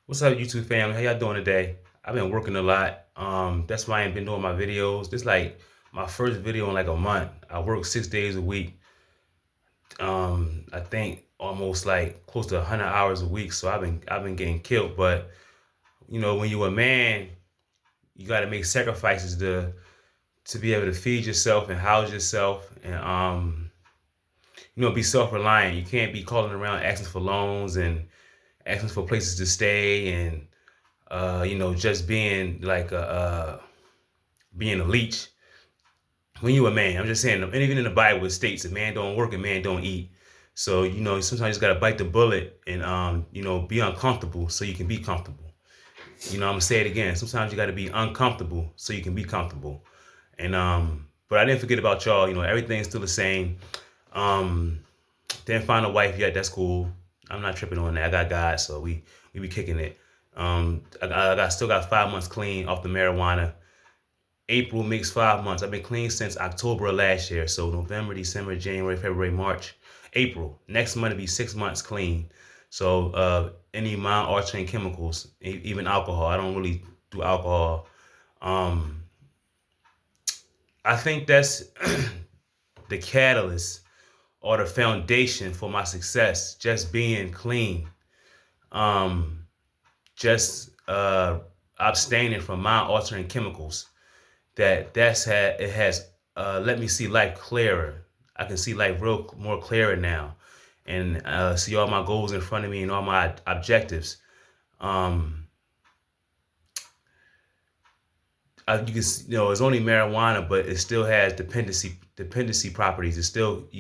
What's up, YouTube family? How y'all doing today? I've been working a lot. That's why I ain't been doing my videos. This like my first video in like a month. I work 6 days a week. I think almost like close to 100 hours a week. So I've been getting killed. But when you're a man, you got to make sacrifices to be able to feed yourself and house yourself and be self-reliant. You can't be calling around asking for loans and asking for places to stay and just being like being a leech when you a man. I'm just saying, and even in the Bible it states a man don't work, a man don't eat. So sometimes you just gotta bite the bullet and be uncomfortable so you can be comfortable. I'm gonna say it again. Sometimes you gotta be uncomfortable so you can be comfortable. And but I didn't forget about y'all. Everything's still the same. Um, didn't find a wife yet. That's cool. I'm not tripping on that. I got God, so we be kicking it. I still got 5 months clean off the marijuana. April makes 5 months. I've been clean since October of last year. So November, December, January, February, March, April. Next month will be 6 months clean. So any mind-altering chemicals, even alcohol. I don't really do alcohol. Um, I think that's the catalyst or the foundation for my success. Just being clean. Um, just abstaining from mind-altering chemicals. It has let me see life clearer. I can see life real more clearer now, and see all my goals in front of me and all my objectives. Um, you can it's only marijuana, but it still has dependency properties. You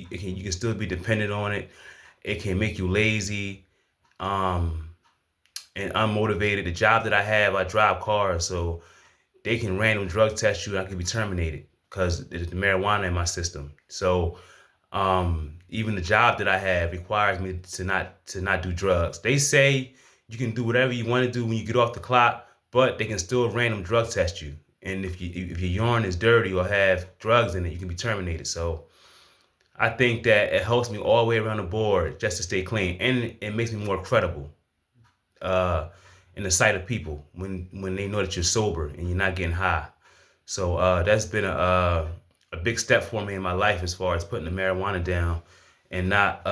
can still be dependent on it. It can make you lazy. Um, and unmotivated. The job that I have, I drive cars, so they can random drug test you and I can be terminated because there's the marijuana in my system. So even the job that I have requires me to not do drugs. They say you can do whatever you want to do when you get off the clock, but they can still random drug test you. And if your urine is dirty or have drugs in it, you can be terminated. So I think that it helps me all the way around the board just to stay clean, and it makes me more credible uh, in the sight of people when they know that you're sober and you're not getting high. So that's been a big step for me in my life as far as putting the marijuana down and not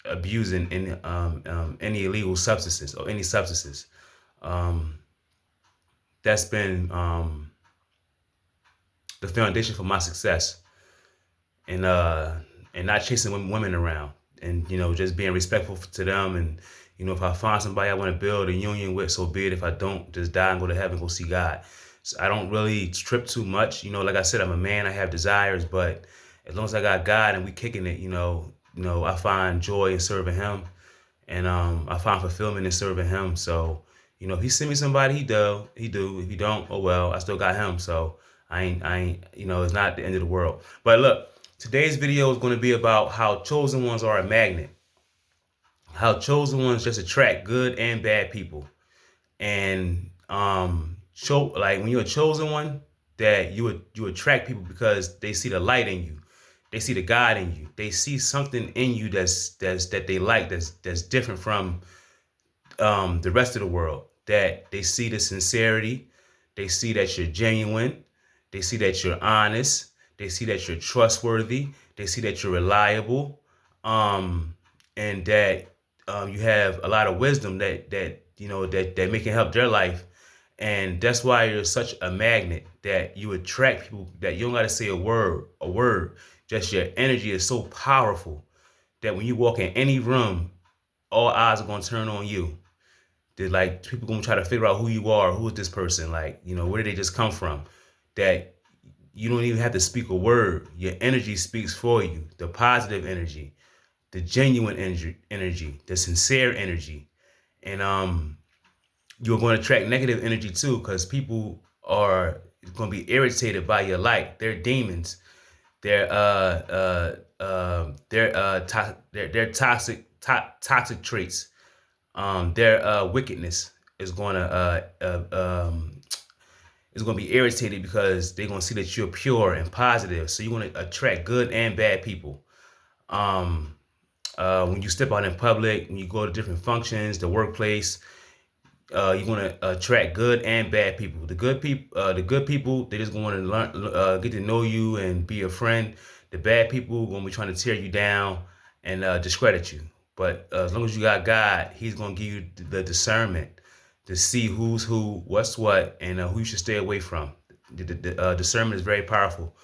abusing any illegal substances or any substances. Um, that's been the foundation for my success, and not chasing women around, and just being respectful to them. And if I find somebody I want to build a union with, so be it. If I don't, just die and go to heaven, go see God. So I don't really trip too much. Like I said, I'm a man, I have desires, but as long as I got God and we kicking it, I find joy in serving him, and I find fulfillment in serving him. So if he send me somebody, he do. If he don't, oh well, I still got him. So I ain't, it's not the end of the world. But look, today's video is going to be about how chosen ones are a magnet. How chosen ones just attract good and bad people. And like when you're a chosen one, that you attract people because they see the light in you. They see the God in you. They see something in you that they like, that's different from the rest of the world. That they see the sincerity. They see that you're genuine. They see that you're honest. They see that you're trustworthy. They see that you're reliable, and that you have a lot of wisdom that may can help their life. And that's why you're such a magnet, that you attract people that you don't got to say a word. Just your energy is so powerful that when you walk in any room, all eyes are going to turn on you. They're like, people gonna try to figure out who you are, who is this person, like, where did they just come from? That you don't even have to speak a word. Your energy speaks for you. The positive energy, the genuine energy, the sincere energy. And you're going to attract negative energy too, because people are going to be irritated by your light. They're demons. They're toxic traits. Their wickedness is going to be irritated because they're going to see that you're pure and positive. So you're going to attract good and bad people. When you step out in public, when you go to different functions, the workplace, You want to attract good and bad people. The good people, they just want to learn, get to know you and be a friend. The bad people gonna be trying to tear you down and discredit you. But as long as you got God, He's gonna give you the discernment to see who's who, what's what, and who you should stay away from. Discernment is very powerful.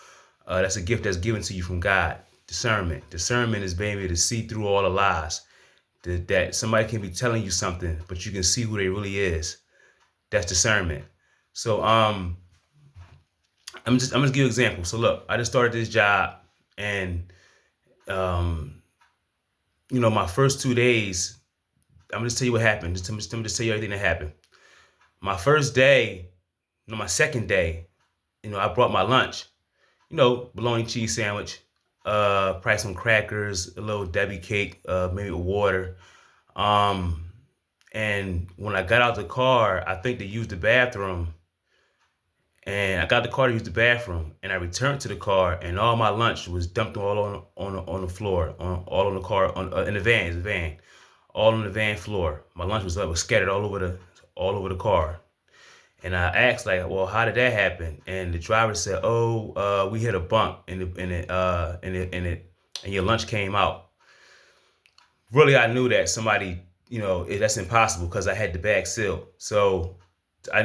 That's a gift that's given to you from God. Discernment. Discernment is being able to see through all the lies. That somebody can be telling you something, but you can see who they really is. That's discernment. So I'm just give you an example. So look, I just started this job, and um, my first 2 days, I'm gonna just tell you what happened. Let me just tell you everything that happened. My first day, my second day, I brought my lunch. Bologna cheese sandwich, probably some crackers, a little Debbie cake, maybe water. Um, and when I got out the car, I think they used the bathroom. And I got the car to use the bathroom, and I returned to the car, and all my lunch was dumped all on the floor, all on the car, in the van, all on the van floor. My lunch was scattered all over the car. And I asked, like, well, how did that happen? And the driver said, oh, we hit a bump, and your lunch came out. Really, I knew that somebody, that's impossible because I had the bag sealed. So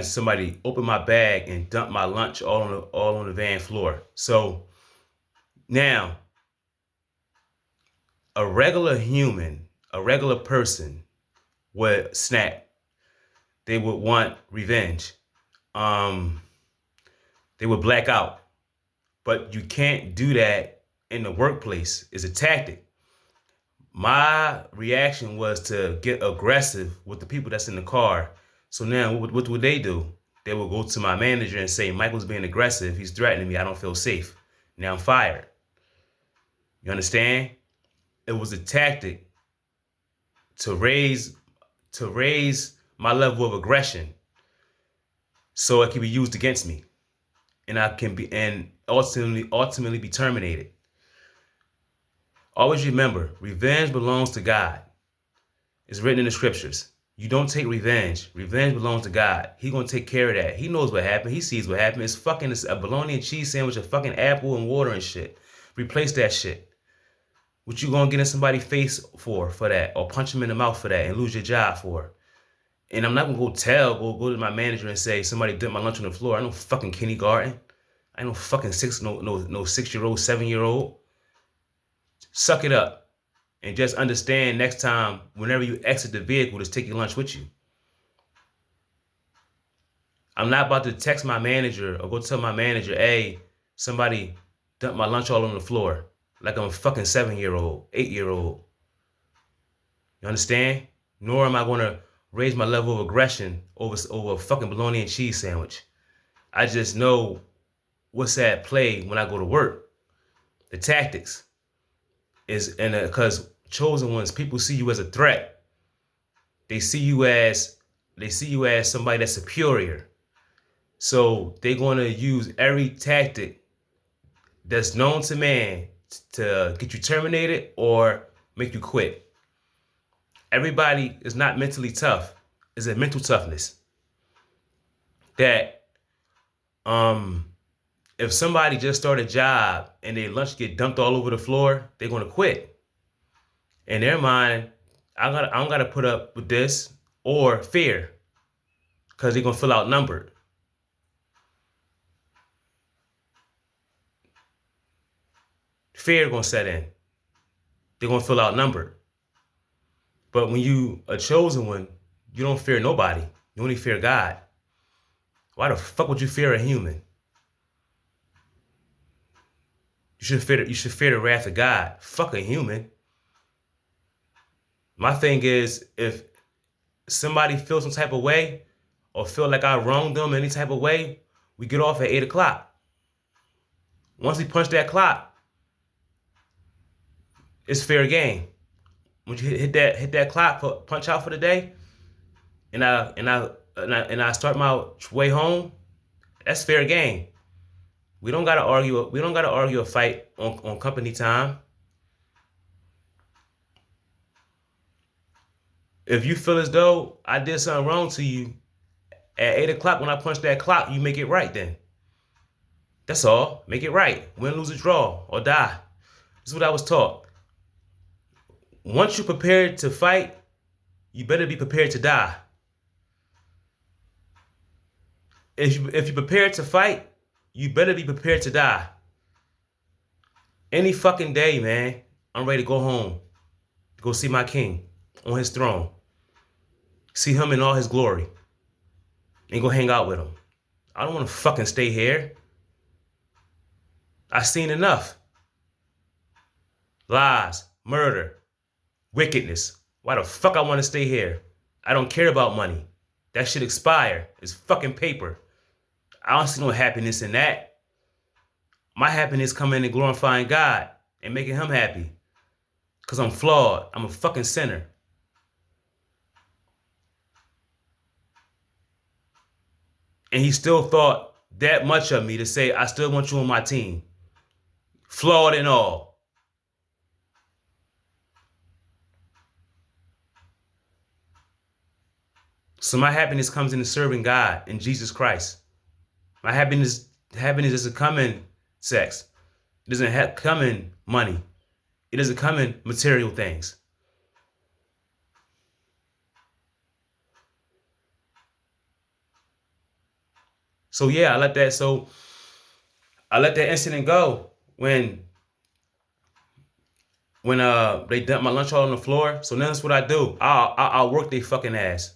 somebody opened my bag and dumped my lunch all on the van floor. So now, a regular human, a regular person would snap. They would want revenge. Um, they would black out. But you can't do that in the workplace. It's a tactic. My reaction was to get aggressive with the people that's in the car. So now what would they do? They would go to my manager and say, Michael's being aggressive. He's threatening me. I don't feel safe. Now I'm fired. You understand? It was a tactic to raise my level of aggression so it can be used against me. And I can be and ultimately be terminated. Always remember, revenge belongs to God. It's written in the scriptures. You don't take revenge. Revenge belongs to God. He's gonna take care of that. He knows what happened. He sees what happened. It's a bologna and cheese sandwich, a fucking apple and water and shit. Replace that shit. What you gonna get in somebody's face for that, or punch him in the mouth for that, and lose your job for? And I'm not gonna go to my manager and say somebody dumped my lunch on the floor. I know fucking kindergarten. I know fucking 6-year-old, 7-year-old. Suck it up. And just understand next time, whenever you exit the vehicle, just take your lunch with you. I'm not about to text my manager or go tell my manager, hey, somebody dumped my lunch all on the floor. Like I'm a fucking 7-year-old, 8-year-old. You understand? Nor am I going to raise my level of aggression over a fucking bologna and cheese sandwich. I just know what's at play when I go to work. The tactics. Because chosen ones, people see you as a threat. They see you as somebody that's superior. So they're going to use every tactic that's known to man to get you terminated or make you quit. Everybody is not mentally tough. It's a mental toughness. That if somebody just started a job and their lunch get dumped all over the floor, they're gonna quit. In their mind, I don't gotta put up with this, or fear, because they're gonna feel outnumbered. Fear gonna set in. They're gonna feel outnumbered. But when you a chosen one, you don't fear nobody. You only fear God. Why the fuck would you fear a human? You should fear the wrath of God. Fuck a human. My thing is, if somebody feels some type of way or feel like I wronged them any type of way, we get off at 8 o'clock. Once we punch that clock, it's fair game. When you hit that clock for punch out for the day, and I start my way home, that's fair game. We don't gotta argue. We don't gotta argue a fight on company time. If you feel as though I did something wrong to you at 8 o'clock when I punch that clock, you make it right then. That's all. Make it right. Win, lose, or draw, or die. This is what I was taught. Once you're prepared to fight, you better be prepared to die. If you're prepared to fight, you better be prepared to die. Any fucking day, man, I'm ready to go home. Go see my king on his throne. See him in all his glory. And go hang out with him. I don't want to fucking stay here. I've seen enough. Lies, murder, wickedness. Why the fuck I want to stay here? I don't care about money. That shit expire. It's fucking paper. I don't see no happiness in that. My happiness coming in glorifying God and making him happy. Because I'm flawed. I'm a fucking sinner. And he still thought that much of me to say, I still want you on my team. Flawed and all. So my happiness comes in serving God and Jesus Christ. My happiness doesn't come in sex. It doesn't come in money. It doesn't come in material things. So yeah, I let that incident go when they dumped my lunch all on the floor. So now that's what I do. I'll work their fucking ass.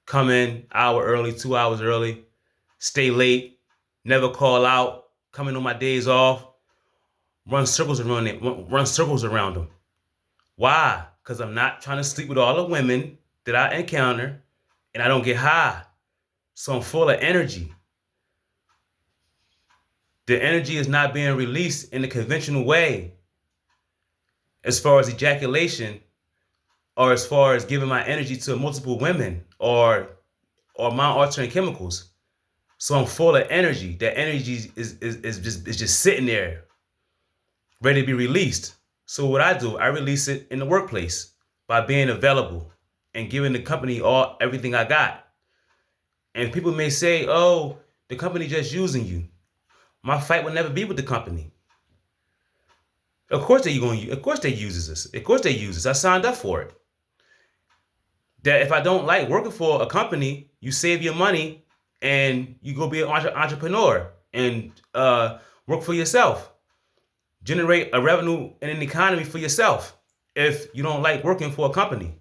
Come in hour early, 2 hours early, stay late, never call out, come in on my days off, run circles around them. Why? Because I'm not trying to sleep with all the women that I encounter, and I don't get high. So I'm full of energy. The energy is not being released in the conventional way as far as ejaculation or as far as giving my energy to multiple women or mind-altering chemicals. So I'm full of energy. That energy is just sitting there, ready to be released. So what I do, I release it in the workplace by being available and giving the company everything I got. And people may say, oh, the company just using you. My fight will never be with the company. Of course they use us. Of course they use us. I signed up for it. That if I don't like working for a company, you save your money and you go be an entrepreneur and work for yourself. Generate a revenue and an economy for yourself if you don't like working for a company.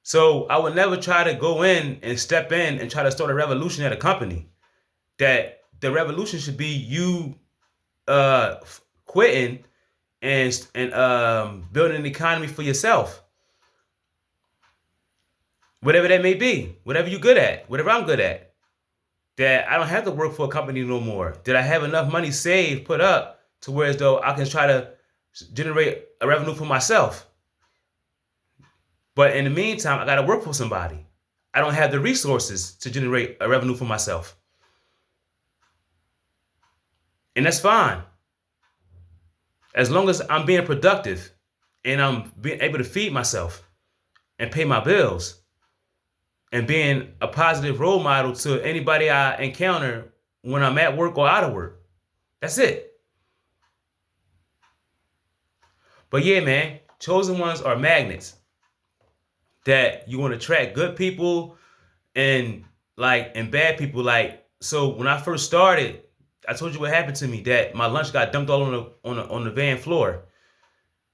So I would never try to go in and step in and try to start a revolution at a company. That the revolution should be you quitting and building an economy for yourself. Whatever that may be, whatever you're good at, whatever I'm good at. That I don't have to work for a company no more. That I have enough money saved, put up, to where as though I can try to generate a revenue for myself. But in the meantime, I got to work for somebody. I don't have the resources to generate a revenue for myself. And that's fine. As long as I'm being productive and I'm being able to feed myself and pay my bills and being a positive role model to anybody I encounter when I'm at work or out of work. That's it. But yeah, man, chosen ones are magnets that you want to attract good people and bad people. So when I first started, I told you what happened to me, that my lunch got dumped all on the van floor.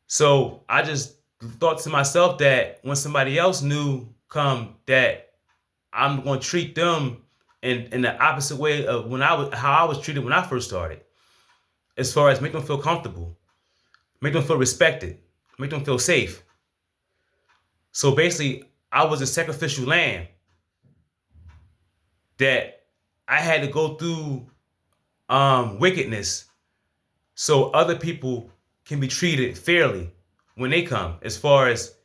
So I just thought to myself that when somebody else knew that I'm going to treat them in the opposite way of how I was treated when I first started, as far as make them feel comfortable, make them feel respected, make them feel safe. So basically, I was a sacrificial lamb that I had to go through wickedness so other people can be treated fairly when they come, as far as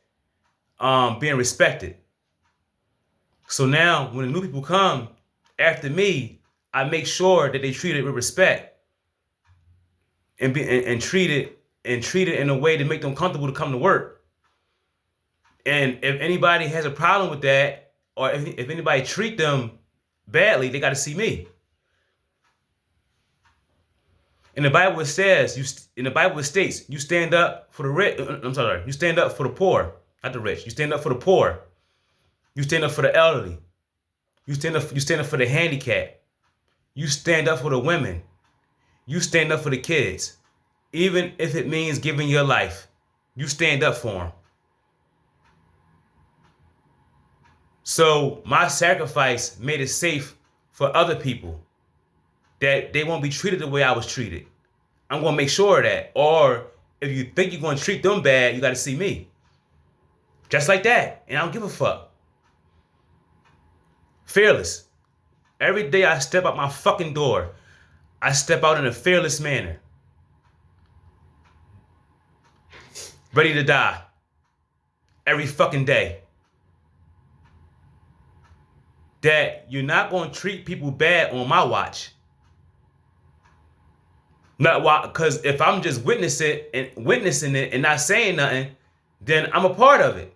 being respected. So now when the new people come after me, I make sure that they treat it with respect and treat it in a way to make them comfortable to come to work. And if anybody has a problem with that, or if anybody treat them badly, they got to see me. In the Bible it says, in the Bible it states, you stand up for the rich. I'm sorry, you stand up for the poor, not the rich. You stand up for the poor. You stand up for the elderly. You stand up for the handicapped. You stand up for the women. You stand up for the kids. Even if it means giving your life, you stand up for them. So my sacrifice made it safe for other people, that they won't be treated the way I was treated. I'm going to make sure of that. Or if you think you're going to treat them bad, you got to see me. Just like that. And I don't give a fuck. Fearless. Every day I step out my fucking door, I step out in a fearless manner. Ready to die. Every fucking day. That you're not going to treat people bad on my watch. Not why, because if I'm just witnessing it and not saying nothing, then I'm a part of it.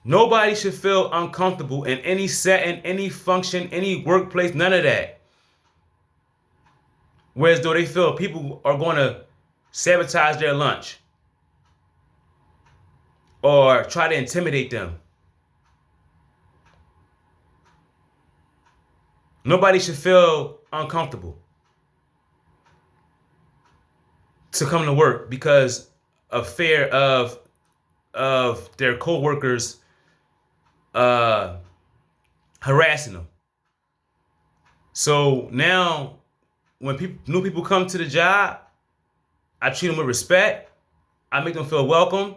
Nobody should feel uncomfortable in any setting, any function, any workplace, none of that. Whereas though they feel people are going to sabotage their lunch or try to intimidate them. Nobody should feel uncomfortable to come to work because of fear of their coworkers harassing them. So now when new people come to the job, I treat them with respect. I make them feel welcome.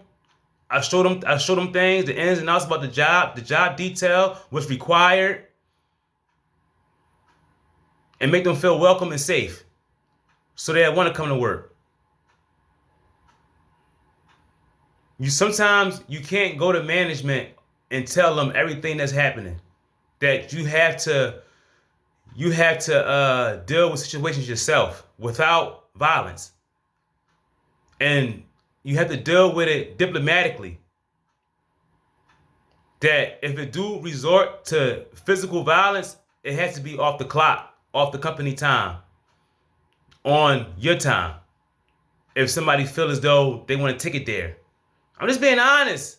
I show them things, the ins and outs about the job detail, what's required, and make them feel welcome and safe so they want to come to work. Sometimes you can't go to management and tell them everything that's happening. That you have to deal with situations yourself without violence. And you have to deal with it diplomatically. That if it do resort to physical violence, it has to be off the clock, off the company time, on your time. If somebody feel as though they want to take it there. I'm just being honest.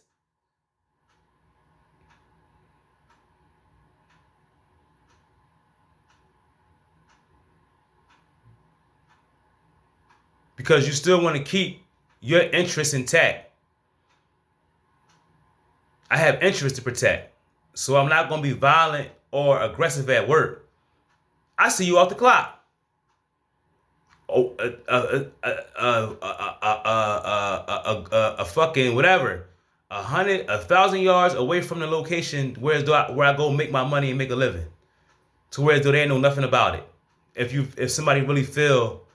Because you still want to keep your interests intact. I have interests to protect. So I'm not going to be violent or aggressive at work. I see you off the clock. A fucking whatever, 1,000 yards away from the location where I go make my money and make a living, to where they know nothing about it. If somebody really feel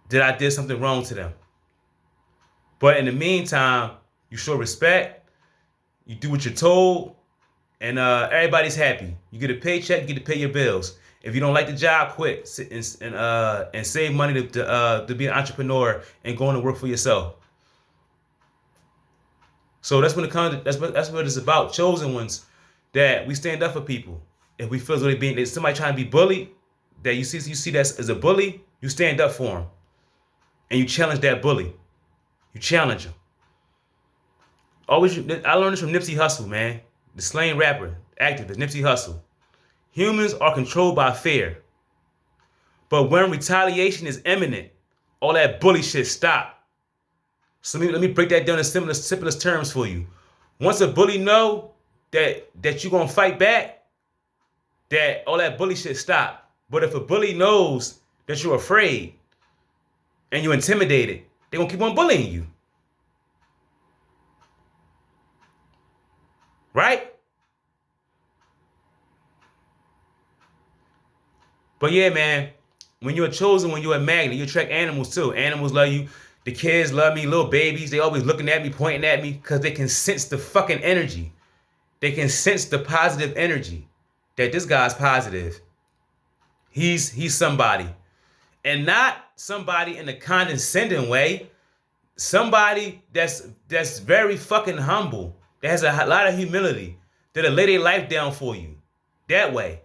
that I did something wrong to them, but in the meantime, you show respect, you do what you're told, and everybody's happy. You get a paycheck, you get to pay your bills. If you don't like the job, quit and save money to be an entrepreneur and go to work for yourself. So that's when it comes. That's what it's about. Chosen ones, that we stand up for people. If we feel as though somebody trying to be bullied, that you see that as a bully, you stand up for them, and you challenge that bully. You challenge him. I learned this from Nipsey Hussle, man, the slain rapper, activist Nipsey Hussle. Humans are controlled by fear. But when retaliation is imminent, all that bully shit stop. So let me break that down in simplest terms for you. Once a bully know that you're going to fight back, that all that bully shit stop. But if a bully knows that you're afraid and you're intimidated, they're going to keep on bullying you. Right? But yeah, man, when you're chosen, when you're a magnet, you attract animals too. Animals love you. The kids love me. Little babies, they always looking at me, pointing at me, because they can sense the fucking energy. They can sense the positive energy. that this guy's positive. He's somebody. And not somebody in a condescending way. Somebody that's very fucking humble. That has a lot of humility. That'll lay their life down for you. That way.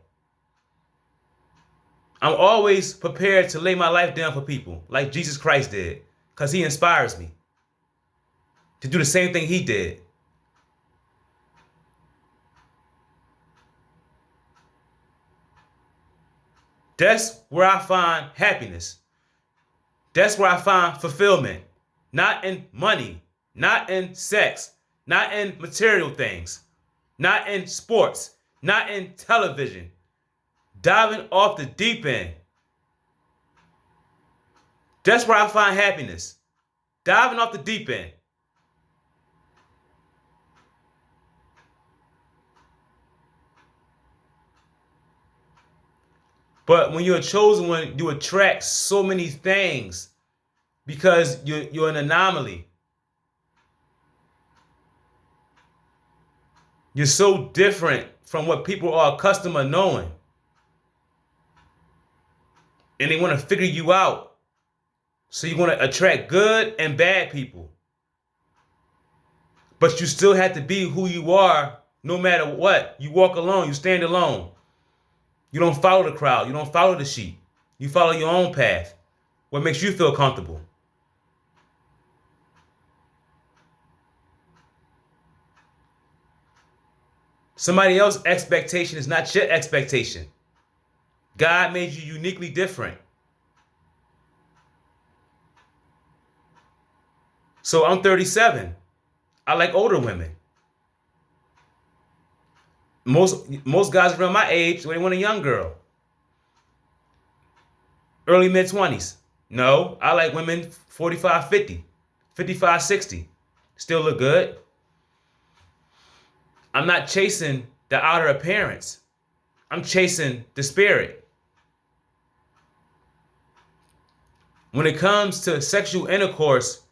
I'm always prepared to lay my life down for people like Jesus Christ did. Because he inspires me to do the same thing he did. That's where I find happiness. That's where I find fulfillment. Not in money, not in sex, not in material things, not in sports, not in television. Diving off the deep end. That's where I find happiness. Diving off the deep end. But when you're a chosen one, you attract so many things because you're an anomaly. You're so different from what people are accustomed to knowing. And they want to figure you out. So you're going to attract good and bad people. But you still have to be who you are no matter what. You walk alone. You stand alone. You don't follow the crowd. You don't follow the sheep. You follow your own path. What makes you feel comfortable. Somebody else's expectation is not your expectation. God made you uniquely different. So I'm 37. I like older women. Most guys around my age, they want a young girl. Early mid-20s. No, I like women 45, 50, 55, 60. Still look good. I'm not chasing the outer appearance. I'm chasing the spirit. When it comes to sexual intercourse,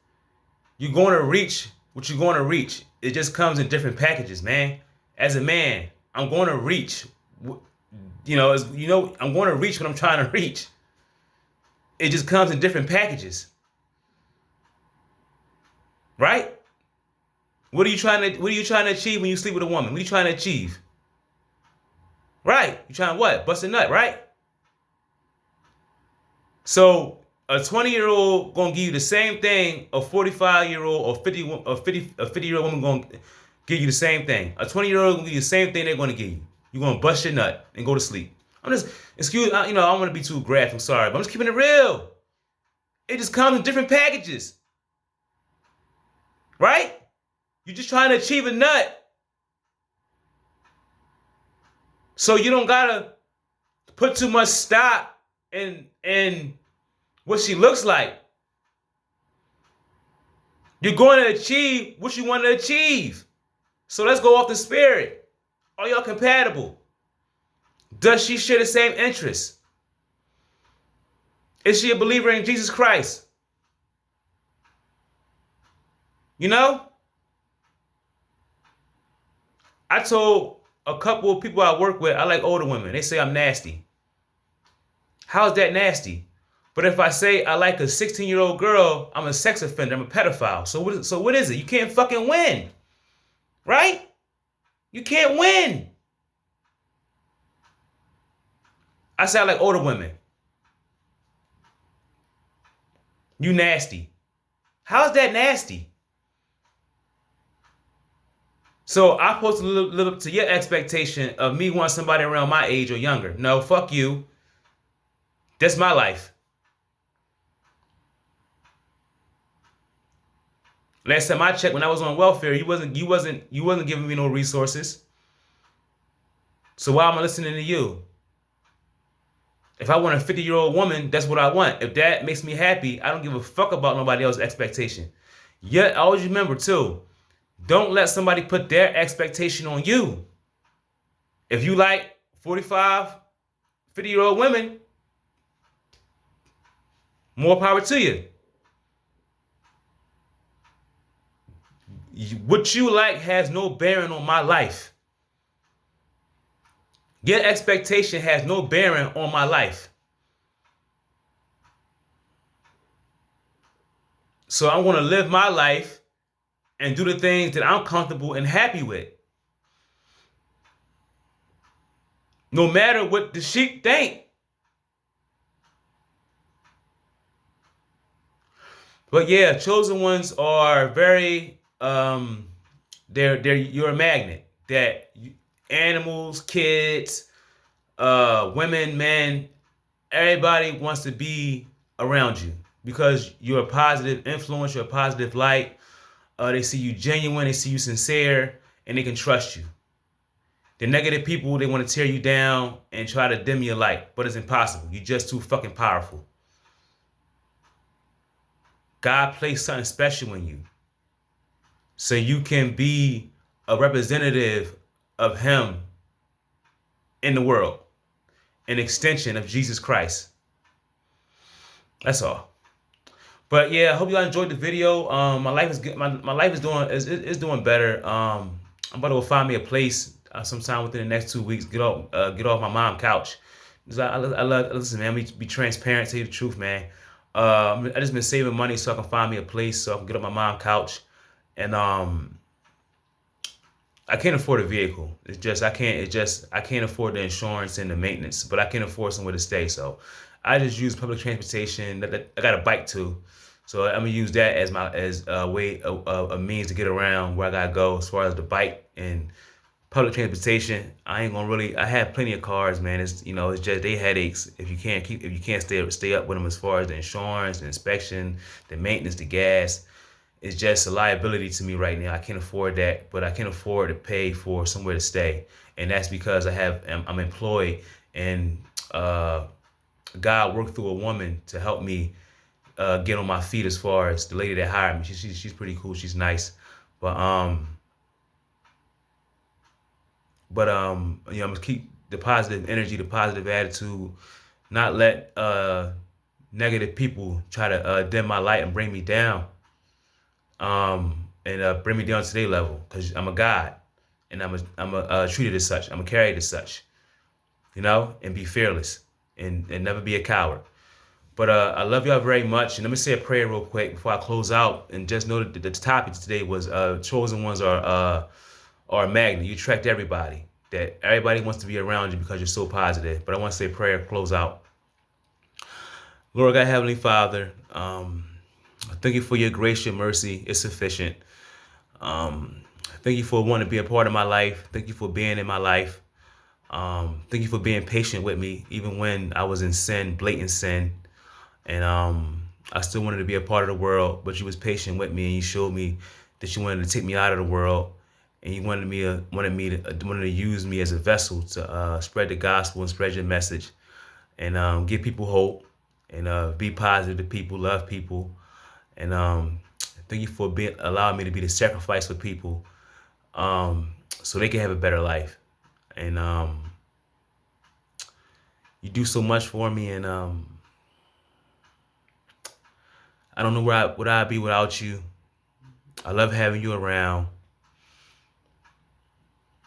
you're going to reach what you're going to reach. It just comes in different packages, man. As a man, I'm going to reach, I'm going to reach what I'm trying to reach. It just comes in different packages. Right? What are you trying to achieve when you sleep with a woman? What are you trying to achieve? Right. You're trying to what? Bust a nut, right? So a 20-year-old gonna give you the same thing a 45-year-old or 50-year-old woman gonna give you the same thing. A 20-year-old gonna give you the same thing they're gonna give you. You're gonna bust your nut and go to sleep. I don't want to be too graphic, sorry, but I'm just keeping it real. It just comes in different packages. Right? You're just trying to achieve a nut. So you don't gotta put too much stock in what she looks like. You're going to achieve what you want to achieve. So let's go off the spirit. Are y'all compatible? Does she share the same interests? Is she a believer in Jesus Christ? You know? I told a couple of people I work with, I like older women. They say I'm nasty. How is that nasty? But if I say I like a 16-year-old girl, I'm a sex offender. I'm a pedophile. So what is it? You can't fucking win. Right? You can't win. I say I like older women. You nasty. How is that nasty? So I'm supposed to live up to your expectation of me wanting somebody around my age or younger. No, fuck you. That's my life. Last time I checked, when I was on welfare, you wasn't giving me no resources. So why am I listening to you? If I want a 50-year-old woman, that's what I want. If that makes me happy, I don't give a fuck about nobody else's expectation. Yet, always remember too, don't let somebody put their expectation on you. If you like 45, 50-year-old women, more power to you. What you like has no bearing on my life. Your expectation has no bearing on my life. So I want to live my life and do the things that I'm comfortable and happy with. No matter what the sheep think. But yeah, chosen ones are very they're you're a magnet that animals, kids, women, men, everybody wants to be around you because you're a positive influence, you're a positive light. They see you genuine, they see you sincere, and they can trust you. The negative people, they want to tear you down and try to dim your light, but it's impossible. You're just too fucking powerful. God placed something special in you, so you can be a representative of Him in the world, an extension of Jesus Christ. That's all. But yeah, I hope y'all enjoyed the video. My life is good. My life is doing better. I'm about to go find me a place sometime within the next 2 weeks. Get off my mom's couch. 'Cause listen, man. Be transparent. Tell you the truth, man. I just been saving money so I can find me a place so I can get off my mom's couch, and I can't afford a vehicle. It's just I can't. It just I can't afford the insurance and the maintenance, but I can afford somewhere to stay. So I just use public transportation. I got a bike too, so I'm gonna use that as my as a way a means to get around where I gotta go. As far as the bike and public transportation, I ain't gonna really. I have plenty of cars, man. It's just they headaches if you can't stay up with them as far as the insurance, the inspection, the maintenance, the gas. It's just a liability to me right now. I can't afford that, but I can afford to pay for somewhere to stay, and that's because I'm employed, and God worked through a woman to help me get on my feet. As far as the lady that hired me, she's pretty cool. She's nice, but I'm gonna keep the positive energy, the positive attitude, not let negative people try to dim my light and bring me down. And bring me down to their level because I'm a God, and I'm treated as such. I'm carried as such, and be fearless and never be a coward. But I love y'all very much, and let me say a prayer real quick before I close out. And just know that the topic today was chosen ones are a magnet. You attract everybody. That everybody wants to be around you because you're so positive. But I want to say a prayer, close out. Lord God, Heavenly Father, thank you for your grace, your mercy. It's sufficient. Thank you for wanting to be a part of my life. Thank you for being in my life. Thank you for being patient with me, even when I was in sin, blatant sin. And I still wanted to be a part of the world, but you was patient with me, and you showed me that you wanted to take me out of the world, and you wanted to use me as a vessel to spread the gospel and spread your message, and give people hope, and be positive to people, love people, and thank you for allowing me to be the sacrifice for people, so they can have a better life. And you do so much for me, and I don't know where I'd be without you. I love having you around.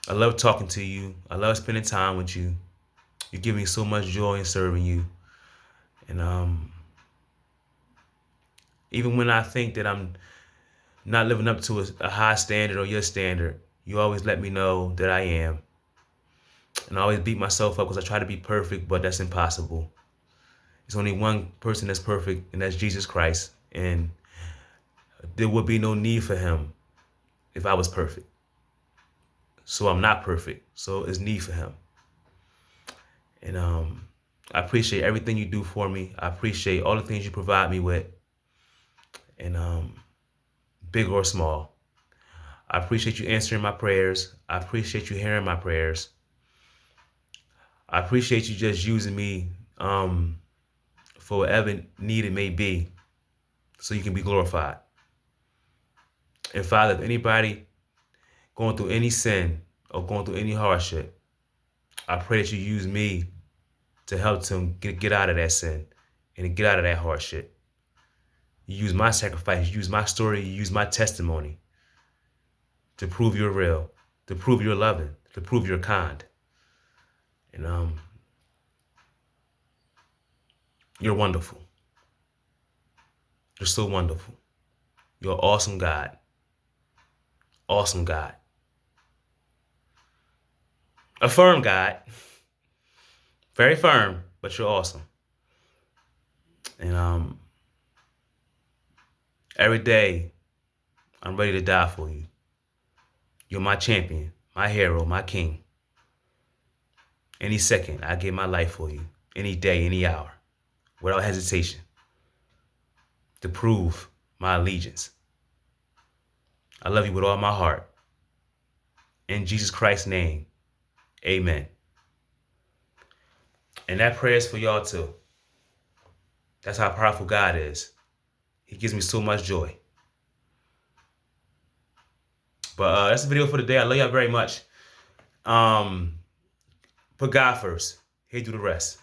I love talking to you. I love spending time with you. You give me so much joy in serving you. And even when I think that I'm not living up to a high standard or your standard, you always let me know that I am. And I always beat myself up because I try to be perfect, but that's impossible. There's only one person that's perfect, and that's Jesus Christ. And there would be no need for him if I was perfect. So I'm not perfect. So it's need for him. And I appreciate everything you do for me. I appreciate all the things you provide me with. And big or small. I appreciate you answering my prayers. I appreciate you hearing my prayers. I appreciate you just using me for whatever need it may be, so you can be glorified. And Father, if anybody going through any sin or going through any hardship, I pray that you use me to help them get out of that sin and get out of that hardship. You use my sacrifice, you use my story, you use my testimony to prove you're real, to prove you're loving, to prove you're kind. And you're wonderful. You're so wonderful. You're an awesome God. Awesome God. A firm God. Very firm, but you're awesome. And every day I'm ready to die for you. You're my champion, my hero, my king. Any second, I give my life for you. Any day, any hour, without hesitation, to prove my allegiance. I love you with all my heart. In Jesus Christ's name, amen. And that prayer is for y'all too. That's how powerful God is. He gives me so much joy. But that's the video for today. I love y'all very much. Put God first. He'll do the rest.